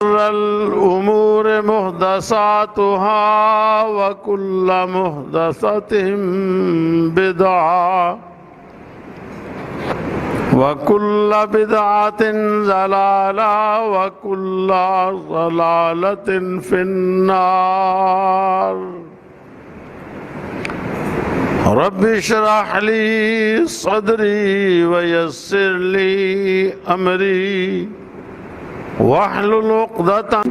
الأمور محدثاتها وكل محدثة بدعة وكل بدعة ضلالة وكل ضلالة في النار رب اشرح لي صدري ويسر لي أمري واحلل عقدة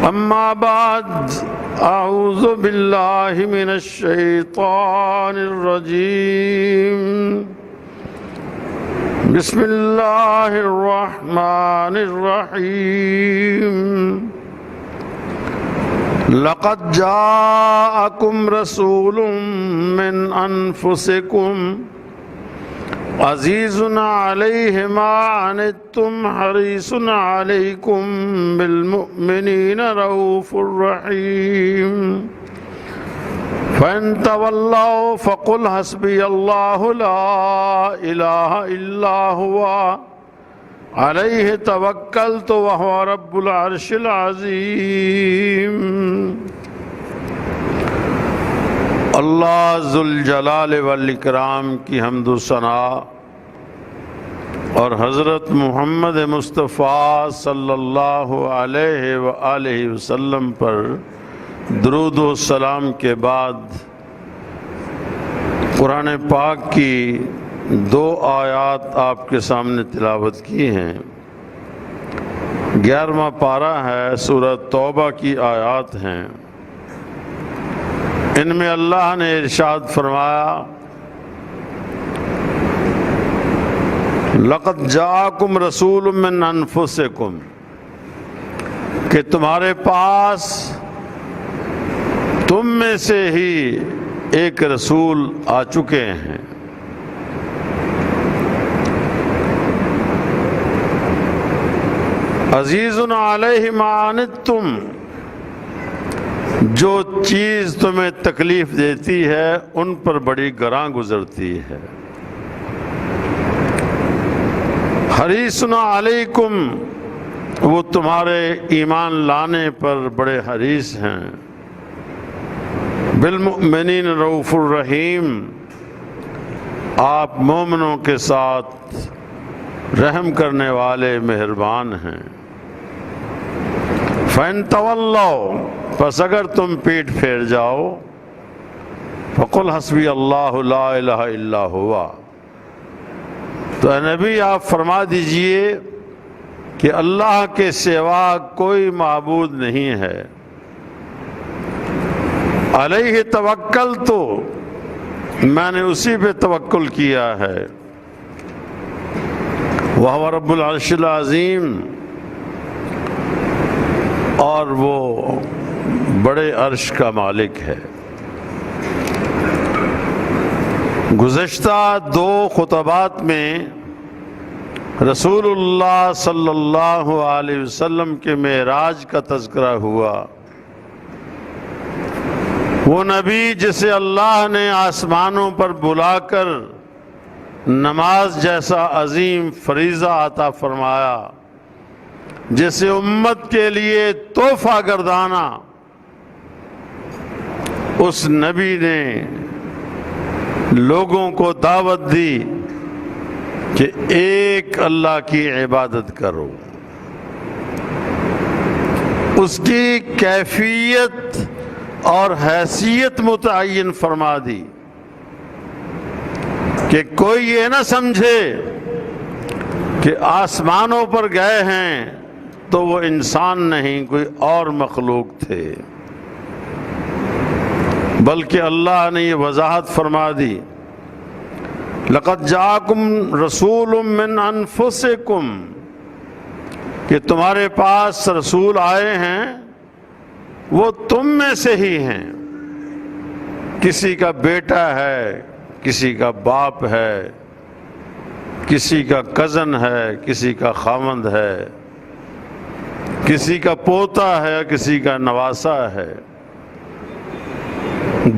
أما بعد أعوذ بالله من الشيطان الرجيم بسم الله الرحمن الرحيم لقد جاءكم رسول من أنفسكم عزيز عليه ما عنتم حريص عليكم بالمؤمنين رؤوف رحيم فإن تولوا فقل حسبي الله لا إله إلا هو عليه توكلت وهو رب العرش العظيم اللہ ذوالجلال والاکرام کی حمد و ثنا اور حضرت محمد مصطفیٰ صلی اللہ علیہ وآلہ وسلم پر درود و سلام کے بعد قرآن پاک کی 2 آیات آپ کے سامنے تلاوت کی ہیں۔ 11واں پارہ ہے، سورہ توبہ کی آیات ہیں۔ ان میں اللہ نے ارشاد فرمایا لقد جاءکم رسول من انفسکم، کہ تمہارے پاس تم میں سے ہی ایک رسول آ چکے ہیں۔ عزیز علیہ ما عنتم، جو چیز تمہیں تکلیف دیتی ہے ان پر بڑی گراں گزرتی ہے۔ حریص علیکم، وہ تمہارے ایمان لانے پر بڑے حریص ہیں۔ بالمؤمنین رؤوف الرحیم، آپ مومنوں کے ساتھ رحم کرنے والے مہربان ہیں۔ فَإِن تَوَلَّوْا، پس اگر تم پیٹ پھیر جاؤ، فَقُلْ حَسْبِيَ اللَّهُ لَا إِلَهَ إِلَّا هُوَ، تو اے نبی آپ فرما دیجئے کہ اللہ کے سوا کوئی معبود نہیں ہے۔ علیہ توکلت، میں نے اسی پہ توکل کیا ہے۔ وَهُوَ رَبُّ الْعَرْشِ الْعَظِيمِ، اور وہ بڑے عرش کا مالک ہے۔ گزشتہ 2 خطبات میں رسول اللہ صلی اللہ علیہ وسلم کے معراج کا تذکرہ ہوا۔ وہ نبی جسے اللہ نے آسمانوں پر بلا کر نماز جیسا عظیم فریضہ عطا فرمایا، جسے امت کے لیے تحفہ گردانا، اس نبی نے لوگوں کو دعوت دی کہ ایک اللہ کی عبادت کرو۔ اس کی کیفیت اور حیثیت متعین فرما دی کہ کوئی یہ نہ سمجھے کہ آسمانوں پر گئے ہیں تو وہ انسان نہیں، کوئی اور مخلوق تھے، بلکہ اللہ نے یہ وضاحت فرما دی لقد جاءکم رسول من انفسکم، کہ تمہارے پاس رسول آئے ہیں، وہ تم میں سے ہی ہیں۔ کسی کا بیٹا ہے، کسی کا باپ ہے، کسی کا کزن ہے، کسی کا خاوند ہے، کسی کا پوتا ہے، کسی کا نواسا ہے۔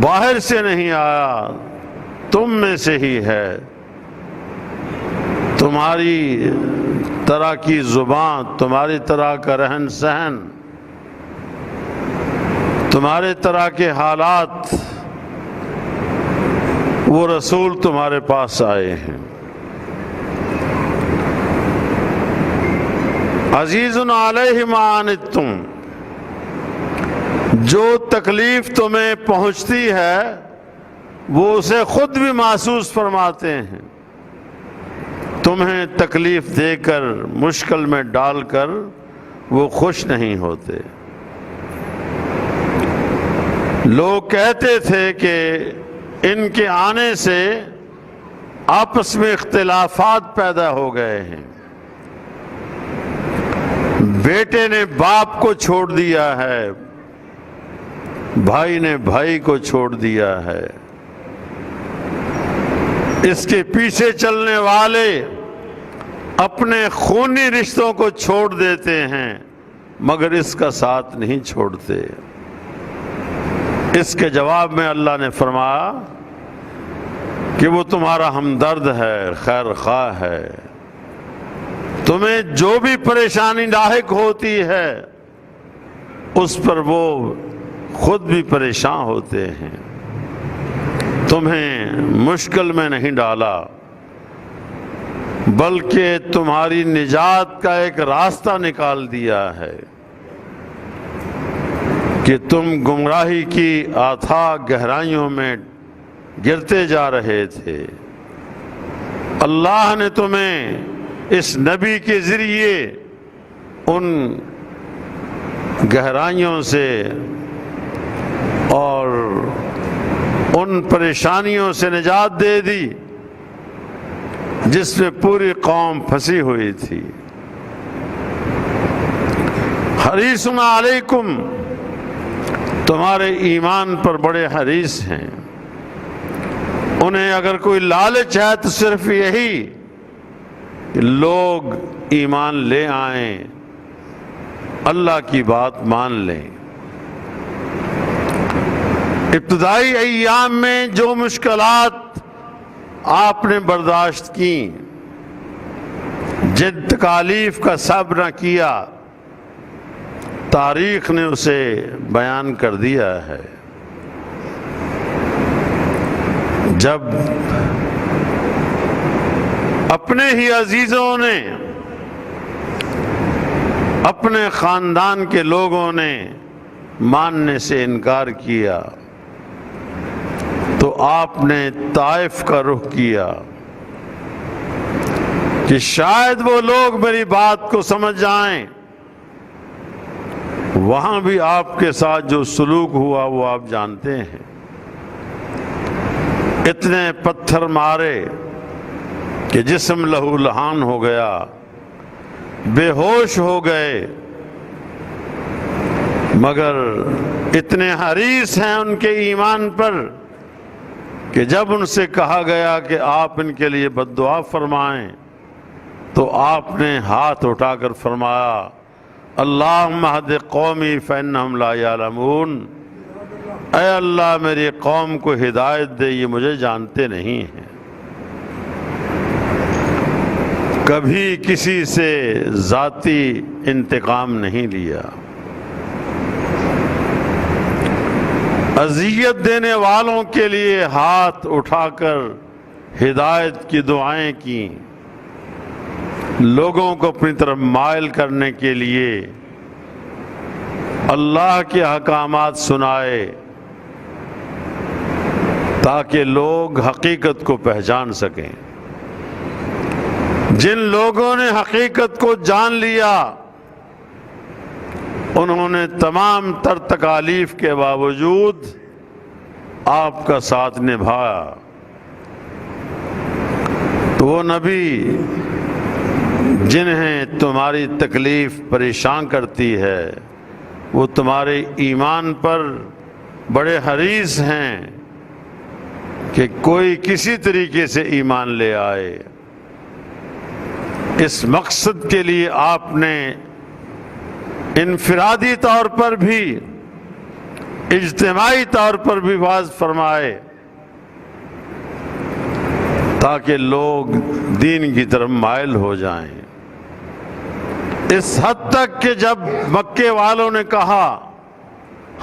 باہر سے نہیں آیا، تم میں سے ہی ہے۔ تمہاری طرح کی زبان، تمہاری طرح کا رہن سہن، تمہارے طرح کے حالات، وہ رسول تمہارے پاس آئے ہیں۔ عزیز علیہ ما عنتم، جو تکلیف تمہیں پہنچتی ہے وہ اسے خود بھی محسوس فرماتے ہیں، تمہیں تکلیف دے کر مشکل میں ڈال کر وہ خوش نہیں ہوتے۔ لوگ کہتے تھے کہ ان کے آنے سے آپس میں اختلافات پیدا ہو گئے ہیں، بیٹے نے باپ کو چھوڑ دیا ہے، بھائی نے بھائی کو چھوڑ دیا ہے، اس کے پیچھے چلنے والے اپنے خونی رشتوں کو چھوڑ دیتے ہیں مگر اس کا ساتھ نہیں چھوڑتے۔ اس کے جواب میں اللہ نے فرمایا کہ وہ تمہارا ہمدرد ہے، خیر خواہ ہے، تمہیں جو بھی پریشانی لاحق ہوتی ہے اس پر وہ خود بھی پریشان ہوتے ہیں، تمہیں مشکل میں نہیں ڈالا بلکہ تمہاری نجات کا ایک راستہ نکال دیا ہے کہ تم گمراہی کی اتھاہ گہرائیوں میں گرتے جا رہے تھے۔ اللہ نے تمہیں اس نبی کے ذریعے ان گہرائیوں سے اور ان پریشانیوں سے نجات دے دی جس میں پوری قوم پھنسی ہوئی تھی۔ حریص علیکم، تمہارے ایمان پر بڑے حریص ہیں، انہیں اگر کوئی لالچ ہے تو صرف یہی کہ لوگ ایمان لے آئیں، اللہ کی بات مان لیں۔ ابتدائی ایام میں جو مشکلات آپ نے برداشت کی، جن تکالیف کا صبر نہ کیا، تاریخ نے اسے بیان کر دیا ہے۔ جب اپنے ہی عزیزوں نے، اپنے خاندان کے لوگوں نے ماننے سے انکار کیا تو آپ نے طائف کا رخ کیا کہ شاید وہ لوگ میری بات کو سمجھ جائیں۔ وہاں بھی آپ کے ساتھ جو سلوک ہوا وہ آپ جانتے ہیں، اتنے پتھر مارے کہ جسم لہو لہان ہو گیا، بے ہوش ہو گئے، مگر اتنے حریص ہیں ان کے ایمان پر کہ جب ان سے کہا گیا کہ آپ ان کے لیے بد دعا فرمائیں تو آپ نے ہاتھ اٹھا کر فرمایا اللہم اہد قومی فإنہم لا یعلمون، اے اللہ میری قوم کو ہدایت دے، یہ مجھے جانتے نہیں ہیں۔ کبھی کسی سے ذاتی انتقام نہیں لیا، اذیت دینے والوں کے لیے ہاتھ اٹھا کر ہدایت کی دعائیں کی، لوگوں کو اپنی طرف مائل کرنے کے لیے اللہ کے احکامات سنائے تاکہ لوگ حقیقت کو پہچان سکیں۔ جن لوگوں نے حقیقت کو جان لیا انہوں نے تمام تر تکالیف کے باوجود آپ کا ساتھ نبھایا۔ تو وہ نبی جنہیں تمہاری تکلیف پریشان کرتی ہے وہ تمہارے ایمان پر بڑے حریص ہیں کہ کوئی کسی طریقے سے ایمان لے آئے۔ اس مقصد کے لیے آپ نے انفرادی طور پر بھی اجتماعی طور پر بھی واعظ فرمائے تاکہ لوگ دین کی طرف مائل ہو جائیں۔ اس حد تک کہ جب مکے والوں نے کہا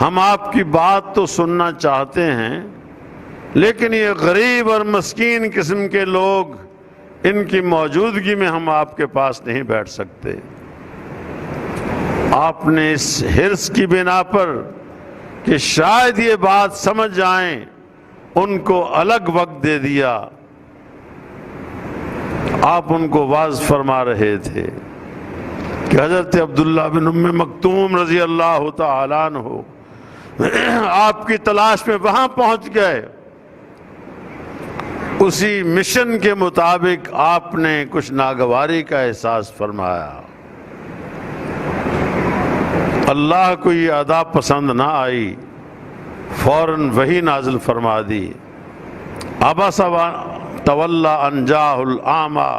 ہم آپ کی بات تو سننا چاہتے ہیں لیکن یہ غریب اور مسکین قسم کے لوگ، ان کی موجودگی میں ہم آپ کے پاس نہیں بیٹھ سکتے، آپ نے اس حرص کی بنا پر کہ شاید یہ بات سمجھ جائیں ان کو الگ وقت دے دیا۔ آپ ان کو واعظ فرما رہے تھے کہ حضرت عبداللہ بن ام مکتوم رضی اللہ تعالیٰ عنہ آپ کی تلاش میں وہاں پہنچ گئے۔ اسی مشن کے مطابق آپ نے کچھ ناگواری کا احساس فرمایا، اللہ کو یہ ادا پسند نہ آئی، فوراً وحی نازل فرما دی، عبس تولی ان جاءہ الاعمی،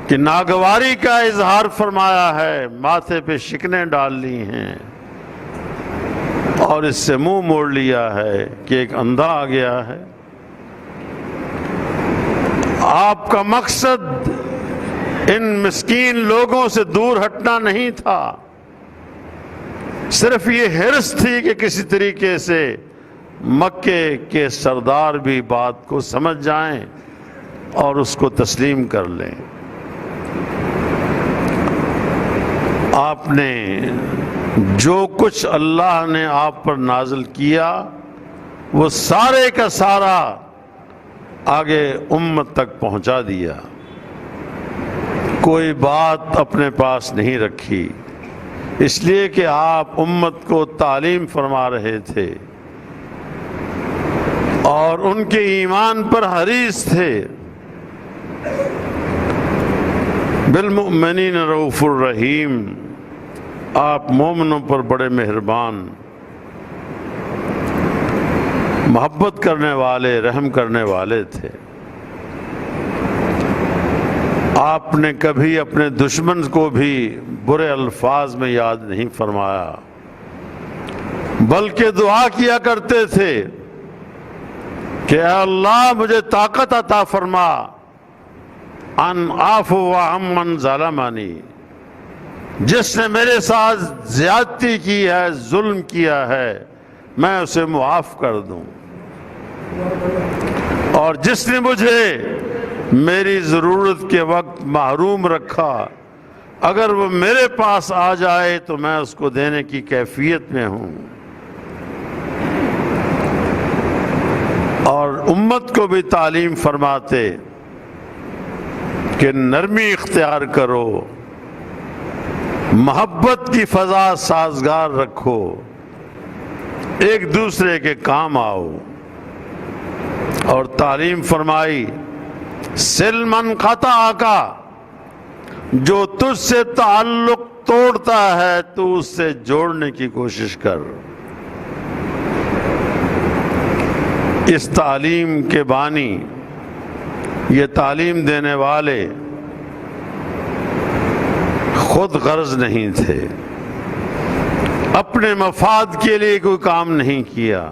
کہ ناگواری کا اظہار فرمایا ہے، ماتھے پہ شکنیں ڈال لی ہیں اور اس سے منہ موڑ لیا ہے کہ ایک اندھا آ گیا ہے۔ آپ کا مقصد ان مسکین لوگوں سے دور ہٹنا نہیں تھا، صرف یہ حرص تھی کہ کسی طریقے سے مکے کے سردار بھی بات کو سمجھ جائیں اور اس کو تسلیم کر لیں۔ آپ نے جو کچھ اللہ نے آپ پر نازل کیا وہ سارے کا سارا آگے امت تک پہنچا دیا، کوئی بات اپنے پاس نہیں رکھی، اس لیے کہ آپ امت کو تعلیم فرما رہے تھے اور ان کے ایمان پر حریص تھے۔ بالمؤمنین رؤوف الرحیم، آپ مومنوں پر بڑے مہربان، محبت کرنے والے، رحم کرنے والے تھے۔ آپ نے کبھی اپنے دشمن کو بھی برے الفاظ میں یاد نہیں فرمایا، بلکہ دعا کیا کرتے تھے کہ اے اللہ مجھے طاقت عطا فرما ان اعفو عمن ظلمنی، جس نے میرے ساتھ زیادتی کی ہے، ظلم کیا ہے، میں اسے معاف کر دوں، اور جس نے مجھے میری ضرورت کے وقت محروم رکھا، اگر وہ میرے پاس آ جائے تو میں اس کو دینے کی کیفیت میں ہوں۔ اور امت کو بھی تعلیم فرماتے کہ نرمی اختیار کرو، محبت کی فضا سازگار رکھو، ایک دوسرے کے کام آؤ، اور تعلیم فرمائی سل من قطعک، جو تجھ سے تعلق توڑتا ہے تو اس سے جوڑنے کی کوشش کر۔ اس تعلیم کے بانی، یہ تعلیم دینے والے خود غرض نہیں تھے، اپنے مفاد کے لیے کوئی کام نہیں کیا،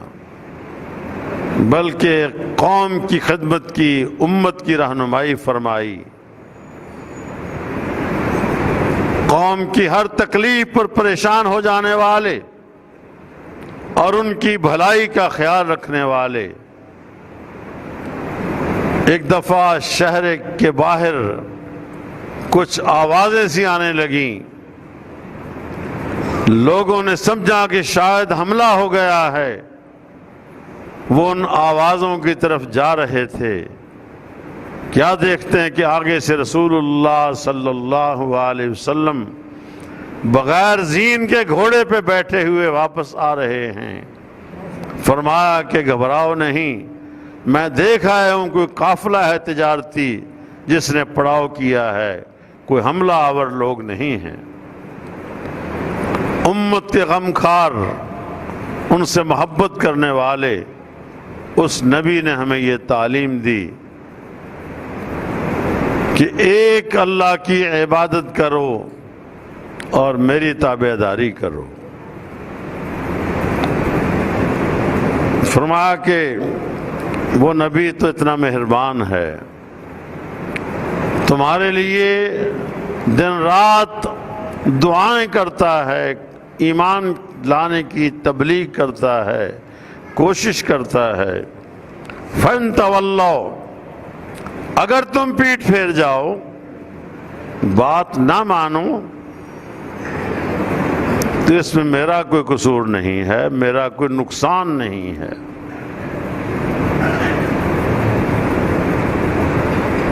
بلکہ قوم کی خدمت کی، امت کی رہنمائی فرمائی، قوم کی ہر تکلیف پر پریشان ہو جانے والے اور ان کی بھلائی کا خیال رکھنے والے۔ ایک دفعہ شہر کے باہر کچھ آوازیں سی آنے لگیں، لوگوں نے سمجھا کہ شاید حملہ ہو گیا ہے، وہ ان آوازوں کی طرف جا رہے تھے، کیا دیکھتے ہیں کہ آگے سے رسول اللہ صلی اللہ علیہ وسلم بغیر زین کے گھوڑے پہ بیٹھے ہوئے واپس آ رہے ہیں۔ فرمایا کہ گھبراؤ نہیں، میں دیکھ آیا ہوں کوئی قافلہ ہے تجارتی جس نے پڑاؤ کیا ہے، کوئی حملہ آور لوگ نہیں ہیں۔ امت کے غمخوار، ان سے محبت کرنے والے اس نبی نے ہمیں یہ تعلیم دی کہ ایک اللہ کی عبادت کرو اور میری تابعداری کرو۔ فرمایا کہ وہ نبی تو اتنا مہربان ہے، تمہارے لیے دن رات دعائیں کرتا ہے، ایمان لانے کی تبلیغ کرتا ہے، کوشش کرتا ہے، فَإِن تَوَلَّوْا، اگر تم پیٹ پھیر جاؤ، بات نہ مانو، تو اس میں میرا کوئی قصور نہیں ہے، میرا کوئی نقصان نہیں ہے۔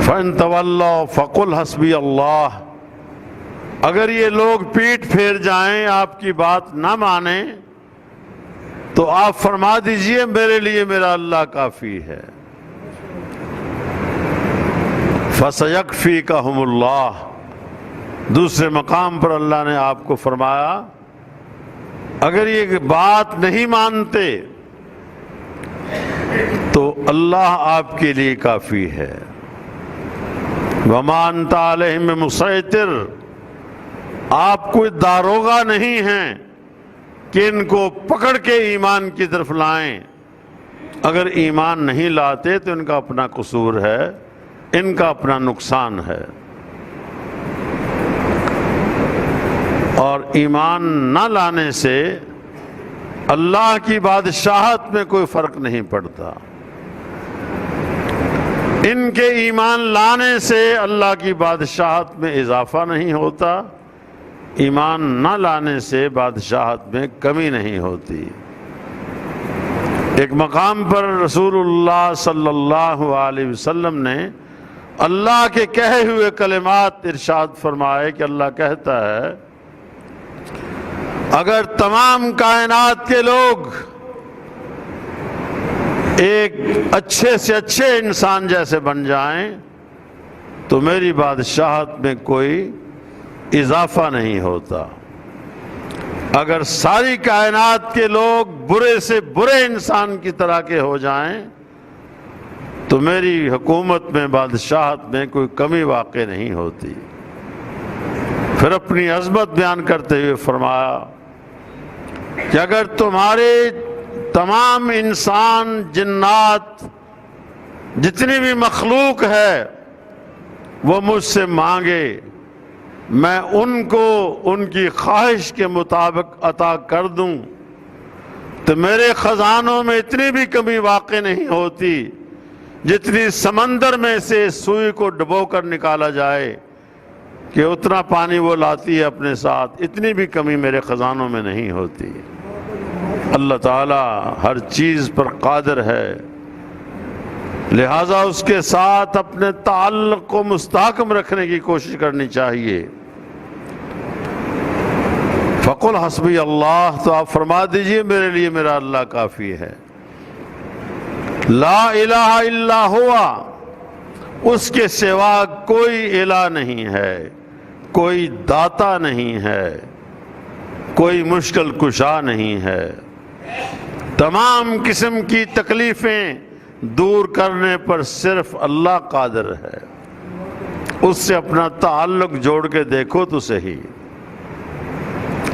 فَإِن تَوَلَّوْا فَقُلْ حَسْبِيَ اللَّهُ، اگر یہ لوگ پیٹ پھیر جائیں، آپ کی بات نہ مانیں، تو آپ فرما دیجئے میرے لیے میرا اللہ کافی ہے۔ فَسَيَكْفِيكَهُمُ اللَّهُ، دوسرے مقام پر اللہ نے آپ کو فرمایا اگر یہ بات نہیں مانتے تو اللہ آپ کے لیے کافی ہے۔ وَمَا أَنْتَ عَلَيْهِمْ بِمُسَيْطِرٍ، آپ کوئی داروغہ نہیں ہیں کہ ان کو پکڑ کے ایمان کی طرف لائیں۔ اگر ایمان نہیں لاتے تو ان کا اپنا قصور ہے، ان کا اپنا نقصان ہے، اور ایمان نہ لانے سے اللہ کی بادشاہت میں کوئی فرق نہیں پڑتا۔ ان کے ایمان لانے سے اللہ کی بادشاہت میں اضافہ نہیں ہوتا، ایمان نہ لانے سے بادشاہت میں کمی نہیں ہوتی۔ ایک مقام پر رسول اللہ صلی اللہ علیہ وسلم نے اللہ کے کہے ہوئے کلمات ارشاد فرمائے کہ اللہ کہتا ہے اگر تمام کائنات کے لوگ ایک اچھے سے اچھے انسان جیسے بن جائیں تو میری بادشاہت میں کوئی اضافہ نہیں ہوتا۔ اگر ساری کائنات کے لوگ برے سے برے انسان کی طرح کے ہو جائیں تو میری حکومت میں بادشاہت میں کوئی کمی واقع نہیں ہوتی۔ پھر اپنی عظمت بیان کرتے ہوئے فرمایا کہ اگر تمہارے تمام انسان جنات جتنی بھی مخلوق ہے وہ مجھ سے مانگے، میں ان کو ان کی خواہش کے مطابق عطا کر دوں تو میرے خزانوں میں اتنی بھی کمی واقع نہیں ہوتی جتنی سمندر میں سے سوئی کو ڈبو کر نکالا جائے کہ اتنا پانی وہ لاتی ہے اپنے ساتھ، اتنی بھی کمی میرے خزانوں میں نہیں ہوتی۔ اللہ تعالی ہر چیز پر قادر ہے، لہذا اس کے ساتھ اپنے تعلق کو مستحکم رکھنے کی کوشش کرنی چاہیے۔ فَقُلْ حَسْبِيَ اللَّهُ، تو آپ فرما دیجئے میرے لیے میرا اللہ کافی ہے۔ لا الہ الا ہوا، اس کے سوا کوئی الہ نہیں ہے، کوئی داتا نہیں ہے، کوئی مشکل کشا نہیں ہے۔ تمام قسم کی تکلیفیں دور کرنے پر صرف اللہ قادر ہے، اس سے اپنا تعلق جوڑ کے دیکھو تو صحیح۔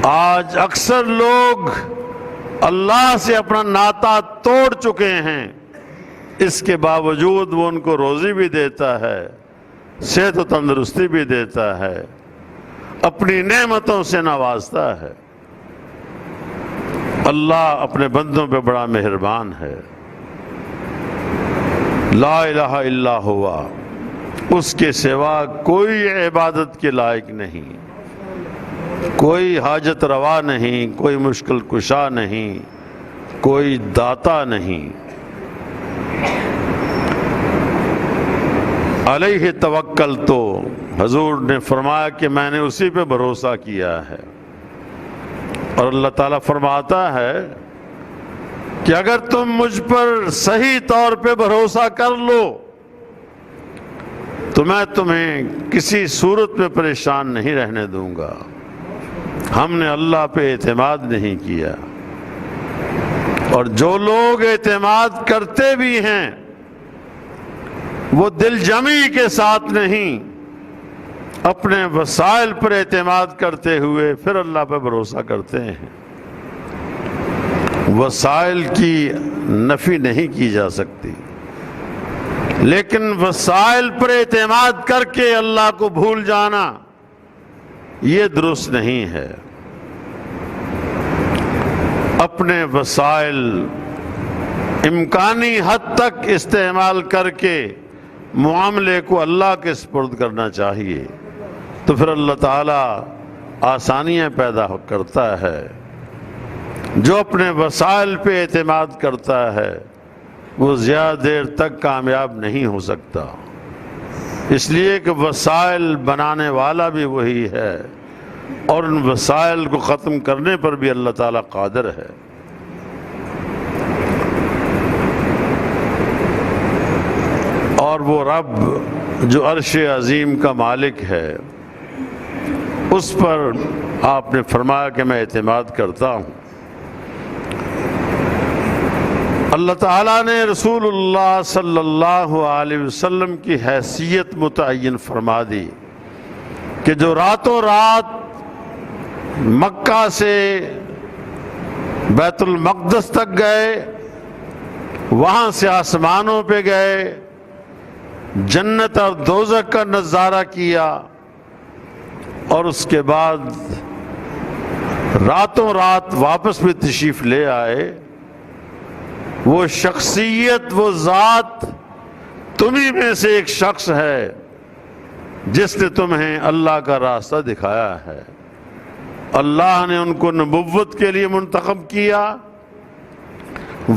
آج اکثر لوگ اللہ سے اپنا ناطہ توڑ چکے ہیں، اس کے باوجود وہ ان کو روزی بھی دیتا ہے، صحت و تندرستی بھی دیتا ہے، اپنی نعمتوں سے نوازتا ہے۔ اللہ اپنے بندوں پہ بڑا مہربان ہے۔ لا الہ الا ہوا، اس کے سوا کوئی عبادت کے لائق نہیں، کوئی حاجت روا نہیں، کوئی مشکل کشا نہیں، کوئی داتا نہیں۔ علیہ توکل، تو حضور نے فرمایا کہ میں نے اسی پہ بھروسہ کیا ہے۔ اور اللہ تعالیٰ فرماتا ہے کہ اگر تم مجھ پر صحیح طور پہ بھروسہ کر لو تو میں تمہیں کسی صورت میں پریشان نہیں رہنے دوں گا۔ ہم نے اللہ پہ اعتماد نہیں کیا، اور جو لوگ اعتماد کرتے بھی ہیں وہ دل جمی کے ساتھ نہیں، اپنے وسائل پر اعتماد کرتے ہوئے پھر اللہ پہ بھروسہ کرتے ہیں۔ وسائل کی نفی نہیں کی جا سکتی، لیکن وسائل پر اعتماد کر کے اللہ کو بھول جانا یہ درست نہیں ہے۔ اپنے وسائل امکانی حد تک استعمال کر کے معاملے کو اللہ کے سپرد کرنا چاہیے، تو پھر اللہ تعالیٰ آسانیاں پیدا کرتا ہے۔ جو اپنے وسائل پہ اعتماد کرتا ہے وہ زیادہ دیر تک کامیاب نہیں ہو سکتا، اس لیے کہ وسائل بنانے والا بھی وہی ہے اور ان وسائل کو ختم کرنے پر بھی اللہ تعالیٰ قادر ہے۔ اور وہ رب جو عرش عظیم کا مالک ہے، اس پر آپ نے فرمایا کہ میں اعتماد کرتا ہوں۔ اللہ تعالیٰ نے رسول اللہ صلی اللہ علیہ وسلم کی حیثیت متعین فرما دی کہ جو راتوں رات مکہ سے بیت المقدس تک گئے، وہاں سے آسمانوں پہ گئے، جنت اور دوزخ کا نظارہ کیا، اور اس کے بعد راتوں رات واپس بھی تشریف لے آئے، وہ شخصیت، وہ ذات تمہیں میں سے ایک شخص ہے جس نے تمہیں اللہ کا راستہ دکھایا ہے۔ اللہ نے ان کو نبوت کے لیے منتخب کیا،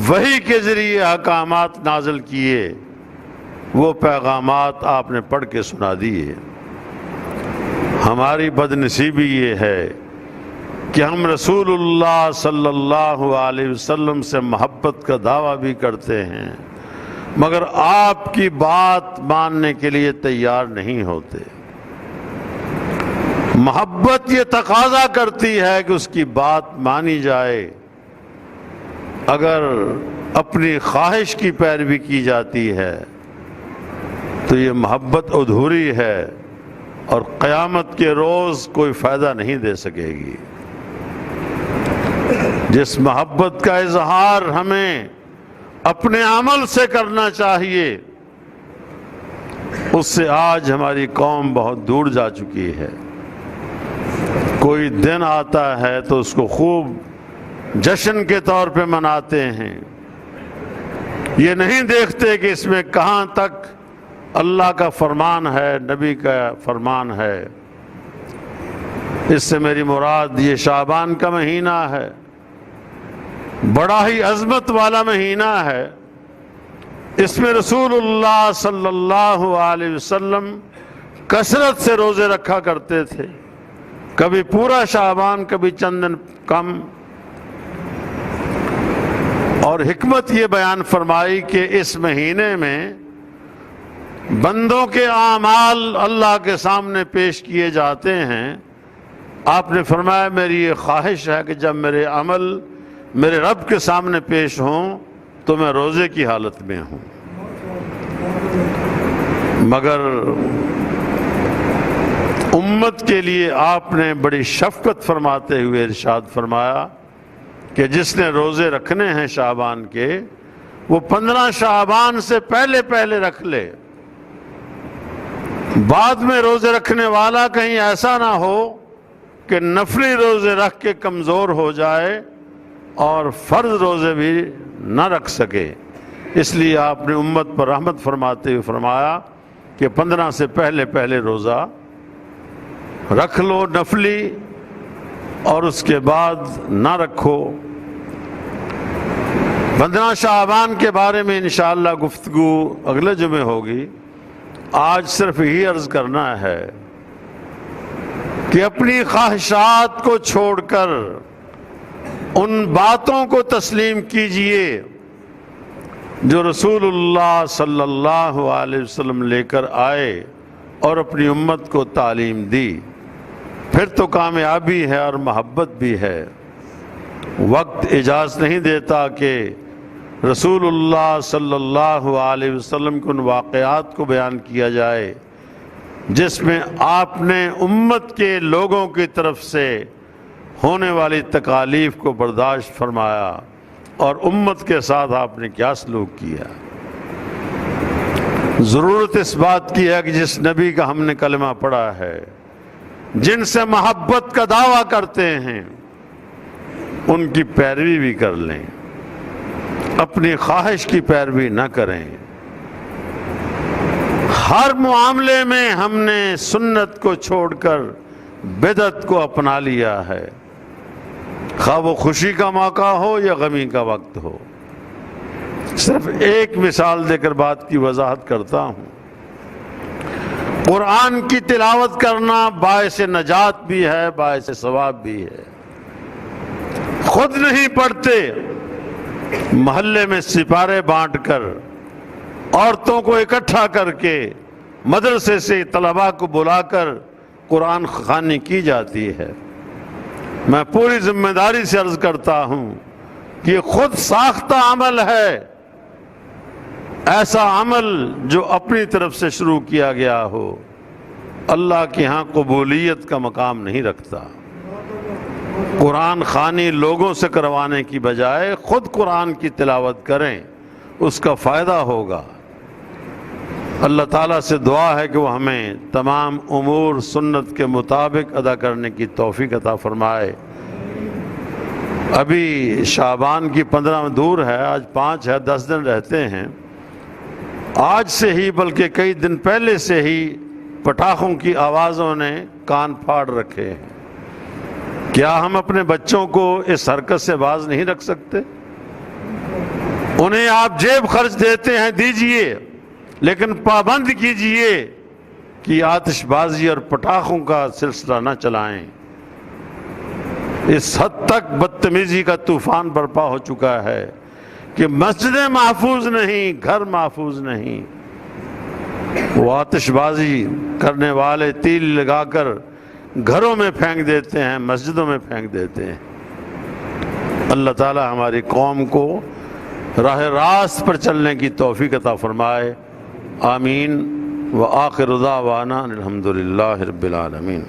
وحی کے ذریعے احکامات نازل کیے، وہ پیغامات آپ نے پڑھ کے سنا دیے۔ ہماری بدنصیبی یہ ہے کہ ہم رسول اللہ صلی اللہ علیہ وسلم سے محبت کا دعویٰ بھی کرتے ہیں، مگر آپ کی بات ماننے کے لیے تیار نہیں ہوتے۔ محبت یہ تقاضا کرتی ہے کہ اس کی بات مانی جائے، اگر اپنی خواہش کی پیروی کی جاتی ہے تو یہ محبت ادھوری ہے اور قیامت کے روز کوئی فائدہ نہیں دے سکے گی۔ جس محبت کا اظہار ہمیں اپنے عمل سے کرنا چاہیے، اس سے آج ہماری قوم بہت دور جا چکی ہے۔ کوئی دن آتا ہے تو اس کو خوب جشن کے طور پہ مناتے ہیں، یہ نہیں دیکھتے کہ اس میں کہاں تک اللہ کا فرمان ہے، نبی کا فرمان ہے۔ اس سے میری مراد یہ شعبان کا مہینہ ہے، بڑا ہی عظمت والا مہینہ ہے۔ اس میں رسول اللہ صلی اللہ علیہ وسلم کثرت سے روزے رکھا کرتے تھے، کبھی پورا شعبان، کبھی چند دن کم۔ اور حکمت یہ بیان فرمائی کہ اس مہینے میں بندوں کے اعمال اللہ کے سامنے پیش کیے جاتے ہیں۔ آپ نے فرمایا میری یہ خواہش ہے کہ جب میرے عمل میرے رب کے سامنے پیش ہوں تو میں روزے کی حالت میں ہوں۔ مگر امت کے لیے آپ نے بڑی شفقت فرماتے ہوئے ارشاد فرمایا کہ جس نے روزے رکھنے ہیں شعبان کے، وہ 15 شعبان سے پہلے پہلے رکھ لے۔ بعد میں روزے رکھنے والا کہیں ایسا نہ ہو کہ نفلی روزے رکھ کے کمزور ہو جائے اور فرض روزے بھی نہ رکھ سکے۔ اس لیے آپ نے امت پر رحمت فرماتے ہوئے فرمایا کہ 15 سے پہلے پہلے روزہ رکھ لو نفلی، اور اس کے بعد نہ رکھو۔ 15 شعبان کے بارے میں انشاءاللہ گفتگو اگلے جمعے ہوگی۔ آج صرف یہی عرض کرنا ہے کہ اپنی خواہشات کو چھوڑ کر ان باتوں کو تسلیم کیجئے جو رسول اللہ صلی اللہ علیہ وسلم لے کر آئے اور اپنی امت کو تعلیم دی، پھر تو کامیابی ہے اور محبت بھی ہے۔ وقت اجازت نہیں دیتا کہ رسول اللہ صلی اللہ علیہ وسلم کے ان واقعات کو بیان کیا جائے جس میں آپ نے امت کے لوگوں کی طرف سے ہونے والی تکالیف کو برداشت فرمایا اور امت کے ساتھ آپ نے کیا سلوک کیا۔ ضرورت اس بات کی ہے کہ جس نبی کا ہم نے کلمہ پڑھا ہے جن سے محبت کا دعویٰ کرتے ہیں ان کی پیروی بھی کر لیں، اپنی خواہش کی پیروی نہ کریں۔ ہر معاملے میں ہم نے سنت کو چھوڑ کر بدعت کو اپنا لیا ہے، خواہ وہ خوشی کا موقع ہو یا غمی کا وقت ہو۔ صرف ایک مثال دے کر بات کی وضاحت کرتا ہوں۔ قرآن کی تلاوت کرنا باعث نجات بھی ہے، باعث ثواب بھی ہے۔ خود نہیں پڑھتے، محلے میں سپارے بانٹ کر، عورتوں کو اکٹھا کر کے، مدرسے سے طلباء کو بلا کر قرآن خوانی کی جاتی ہے۔ میں پوری ذمہ داری سے عرض کرتا ہوں کہ یہ خود ساختہ عمل ہے، ایسا عمل جو اپنی طرف سے شروع کیا گیا ہو، اللہ کے ہاں قبولیت کا مقام نہیں رکھتا۔ قرآن خوانی لوگوں سے کروانے کی بجائے خود قرآن کی تلاوت کریں، اس کا فائدہ ہوگا۔ اللہ تعالیٰ سے دعا ہے کہ وہ ہمیں تمام امور سنت کے مطابق ادا کرنے کی توفیق عطا فرمائے۔ ابھی شعبان کی 15 دور ہے، آج 5 ہے، 10 دن رہتے ہیں۔ آج سے ہی بلکہ کئی دن پہلے سے ہی پٹاخوں کی آوازوں نے کان پھاڑ رکھے ہیں۔ کیا ہم اپنے بچوں کو اس حرکت سے باز نہیں رکھ سکتے؟ انہیں آپ جیب خرچ دیتے ہیں، دیجئے، لیکن پابند کیجئے کہ آتش بازی اور پٹاخوں کا سلسلہ نہ چلائیں۔ اس حد تک بدتمیزی کا طوفان برپا ہو چکا ہے کہ مسجدیں محفوظ نہیں، گھر محفوظ نہیں۔ وہ آتش بازی کرنے والے تیل لگا کر گھروں میں پھینک دیتے ہیں، مسجدوں میں پھینک دیتے ہیں۔ اللہ تعالی ہماری قوم کو راہ راست پر چلنے کی توفیق عطا فرمائے، آمین۔ وآخر دعوانا الحمدللہ رب العالمین۔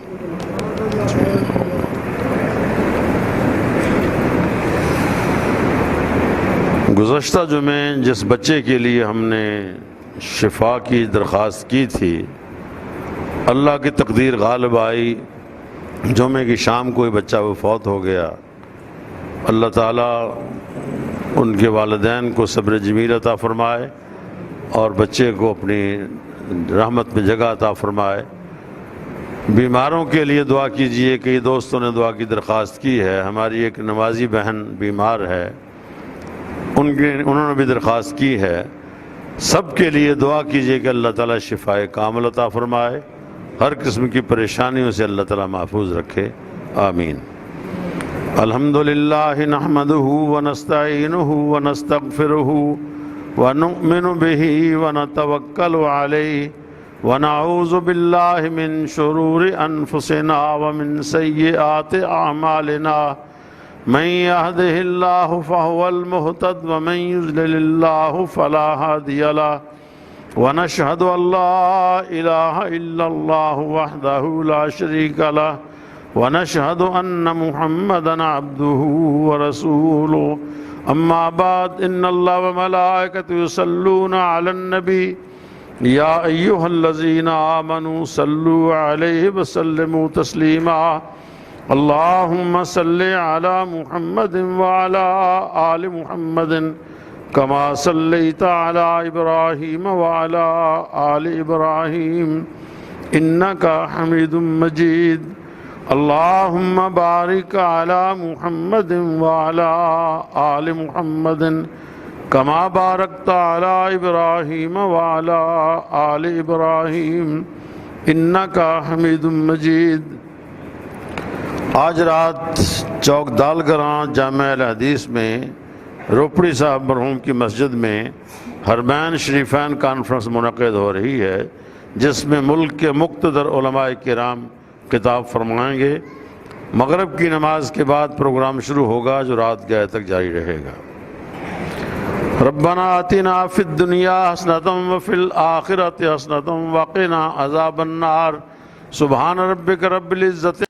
گزشتہ جمعے جس بچے کے لیے ہم نے شفا کی درخواست کی تھی، اللہ کی تقدیر غالب آئی، جمعے کی شام کو ہی بچہ وہ فوت ہو گیا۔ اللہ تعالیٰ ان کے والدین کو صبر جمیل عطا فرمائے اور بچے کو اپنی رحمت میں جگہ عطا فرمائے۔ بیماروں کے لیے دعا کیجئے، کئی دوستوں نے دعا کی درخواست کی ہے۔ ہماری ایک نمازی بہن بیمار ہے، انہوں نے بھی درخواست کی ہے۔ سب کے لیے دعا کیجئے کہ اللہ تعالیٰ شفائے کامل عطا فرمائے، ہر قسم کی پریشانیوں سے اللہ تعالیٰ محفوظ رکھے، آمین۔ الحمدللہ نحمدہ ونستعینہ ونستغفرہ ونؤمن بہ ونتوکل علیہ ونعوذ باللہ من شرور انفسنا ومن سیئات اعمالنا، من يهده الله فهو المهتد ومن يضلل الله فلا هادي له، ونشهد أن لا إله إلا الله وحده لا شريك له، ونشهد أن محمدا عبده ورسوله، أما بعد، إن الله وملائكته يصلون على النبي، يا أيها الذين آمنوا صلوا عليه وسلموا تسليما، اللهم صل على محمد وعلى آل محمد كما صليت على إبراهيم وعلى آل إبراهيم إنك حميد مجيد، اللهم بارك على محمد وعلى آل محمد كما باركت على إبراهيم وعلى آل إبراهيم إنك حميد مجيد۔ آج رات چوک دال گراں جامع الحدیث میں روپڑی صاحب مرحوم کی مسجد میں حرمین شریفین کانفرنس منعقد ہو رہی ہے، جس میں ملک کے مقتدر علماء کرام خطاب فرمائیں گے۔ مغرب کی نماز کے بعد پروگرام شروع ہوگا جو رات گئے تک جاری رہے گا۔ ربنا آتنا فی الدنیا حسنۃ وفی الآخرۃ حسنۃ وقنا عذاب النار، سبحان ربک رب العزۃ